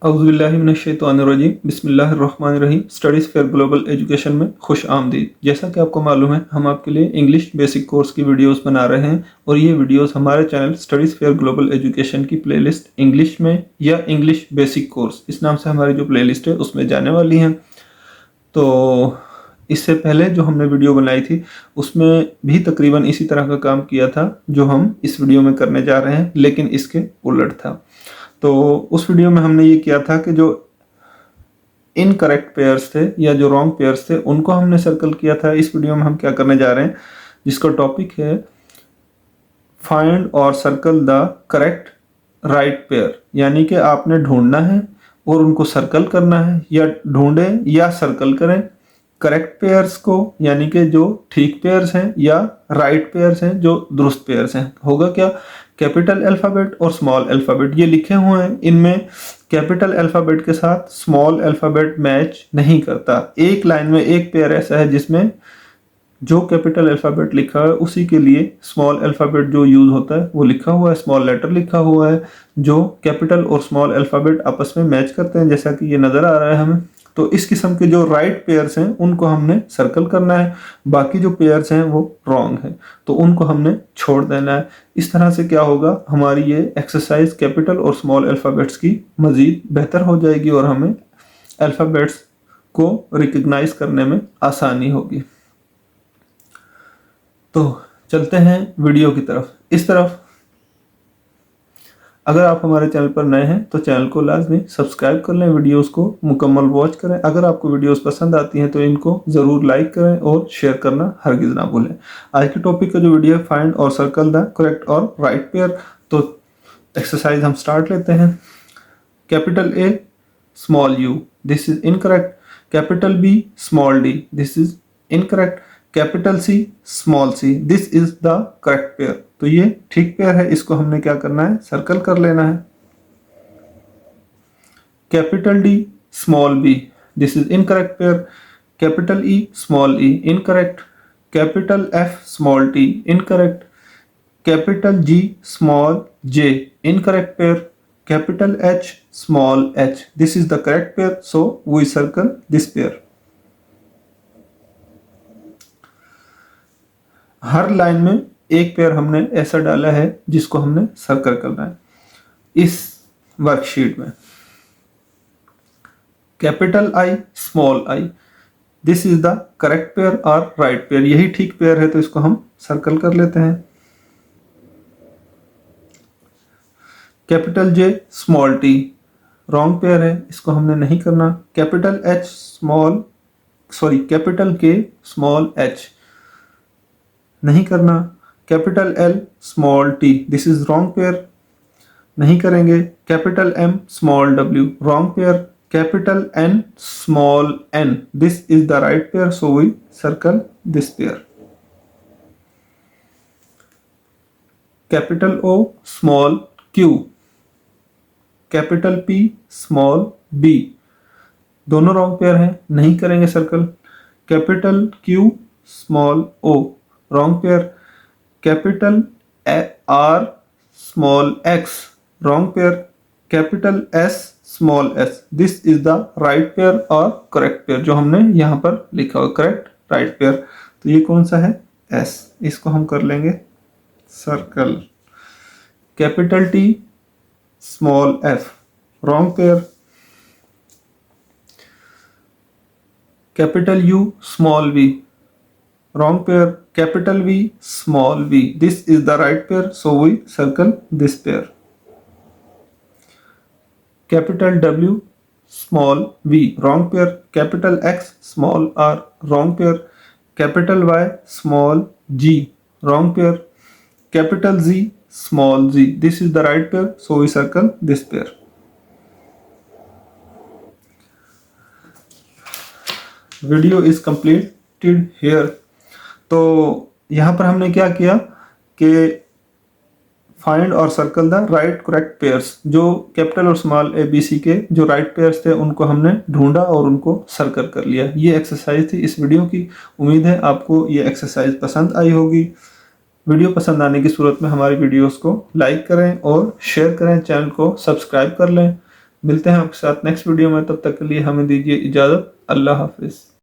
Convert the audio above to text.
औज़ुबिल्लाहिमिनश्शैतानिर्रजीम बिस्मिल्लाहिर्रहमानिर्रहीम। Studies fair global education में खुश आमदीद। जैसा कि आपको मालूम है, हम आपके लिए इंग्लिश बेसिक कोर्स की वीडियोस बना रहे हैं और ये वीडियोस हमारे channel studies fair global education की प्लेलिस्ट इंग्लिश में या इंग्लिश बेसिक कोर्स इस नाम से हमारी जो प्लेलिस्ट है उसमें जाने वाली हैं। तो इससे पहले जो हमने वीडियो बनाई थी उसमें भी तकरीबन इसी तरह का काम किया था जो हम इस वीडियो में करने जा रहे हैं, लेकिन इसके उलट था। तो उस वीडियो में हमने ये किया था कि जो इनकरेक्ट पेयर्स थे या जो रॉन्ग पेयर्स थे उनको हमने सर्कल किया था। इस वीडियो में हम क्या करने जा रहे हैं, जिसका टॉपिक है फाइंड और circle the correct right pair, यानी कि आपने ढूंढना है और उनको सर्कल करना है, या ढूंढें या सर्कल करें करेक्ट पेयर्स को, यानी कि जो ठीक पेयर्स हैं, या राइट पेयर्स हैं जो दुरुस्त पेयर्स हैं। होगा क्या, कैपिटल अल्फ़ाबेट और स्मॉल अल्फ़ाबेट ये लिखे हुए हैं, इनमें कैपिटल अल्फ़ाबेट के साथ स्मॉल अल्फ़ाबेट मैच नहीं करता। एक लाइन में एक पेयर ऐसा है जिसमें जो कैपिटल अल्फ़ाबेट लिखा है उसी के लिए स्मॉल अल्फ़ाबेट जो यूज़ होता है वो लिखा हुआ है, स्मॉल लेटर लिखा हुआ है, जो कैपिटल और स्मॉल अल्फ़ाबेट आपस में मैच करते हैं, जैसा कि ये नज़र आ रहा है हमें। तो इस किस्म के जो राइट पेयर्स हैं उनको हमने सर्कल करना है, बाकी जो पेयर्स हैं वो रॉन्ग हैं तो उनको हमने छोड़ देना है। इस तरह से क्या होगा, हमारी ये एक्सरसाइज कैपिटल और स्मॉल अल्फ़ाबेट्स की मज़ीद बेहतर हो जाएगी और हमें अल्फ़ाबेट्स को रिकग्नाइज करने में आसानी होगी। तो चलते हैं वीडियो की तरफ। इस तरफ अगर आप हमारे चैनल पर नए हैं तो चैनल को लाजमी सब्सक्राइब कर लें, वीडियोस को मुकम्मल वॉच करें। अगर आपको वीडियोस पसंद आती हैं तो इनको ज़रूर लाइक करें और शेयर करना हरगिज़ ना भूलें। आज के टॉपिक का जो वीडियो है फाइंड और सर्कल द करेक्ट और राइट पेयर। तो एक्सरसाइज हम स्टार्ट लेते हैं। Capital A small U, this is incorrect. Capital B small D, this is incorrect. Capital C small C, this is the correct pair. तो ये ठीक pair है, इसको हमने क्या करना है, सर्कल कर लेना है। Capital D small B, this is incorrect pair. Capital E small E, incorrect. Capital F small T, incorrect. Capital G small J, incorrect pair. Capital H small H, this is the correct pair, so we circle this pair. हर line में एक pair हमने ऐसा डाला है जिसको हमने circle करना है। इस वर्कशीट में capital I small I, this is the correct pair और राइट पेयर, यही ठीक पेयर है तो इसको हम सर्कल कर लेते हैं। Capital J small T wrong pair है, इसको हमने नहीं करना। Capital H capital K small H नहीं करना। Capital L small T, this is wrong pair, नहीं करेंगे। Capital M small W, wrong pair. Capital N small N, this is the right pair, so we circle this pair. Capital O small Q, capital P small B, दोनों wrong pair हैं, नहीं करेंगे circle. Capital Q small O, wrong pair. Capital R small X, wrong pair. Capital S small S, this is the right pair और correct pair, जो हमने यहां पर लिखा हुआ करेक्ट राइट पेयर। तो ये कौन सा है, एस, इसको हम कर लेंगे circle. Capital T small F, wrong pair. Capital U small V, wrong pair. Capital V small v, this is the right pair, so we circle this pair. Capital W small v, wrong pair. Capital X small r, wrong pair. Capital Y small g, wrong pair. Capital Z small z, this is the right pair, so we circle this pair. Video is completed here. तो यहाँ पर हमने क्या किया कि find और circle the right correct pairs, जो capital और स्मॉल ए बी सी के जो राइट पेयर्स थे उनको हमने ढूंढा और उनको सर्कल कर लिया। ये एक्सरसाइज थी इस वीडियो की। उम्मीद है आपको ये एक्सरसाइज पसंद आई होगी। वीडियो पसंद आने की सूरत में हमारी वीडियोस को लाइक करें और शेयर करें, चैनल को सब्सक्राइब कर लें। मिलते हैं आपके साथ नेक्स्ट वीडियो में, तब तक के लिए हमें दीजिए इजाज़त। अल्लाह हाफिज़।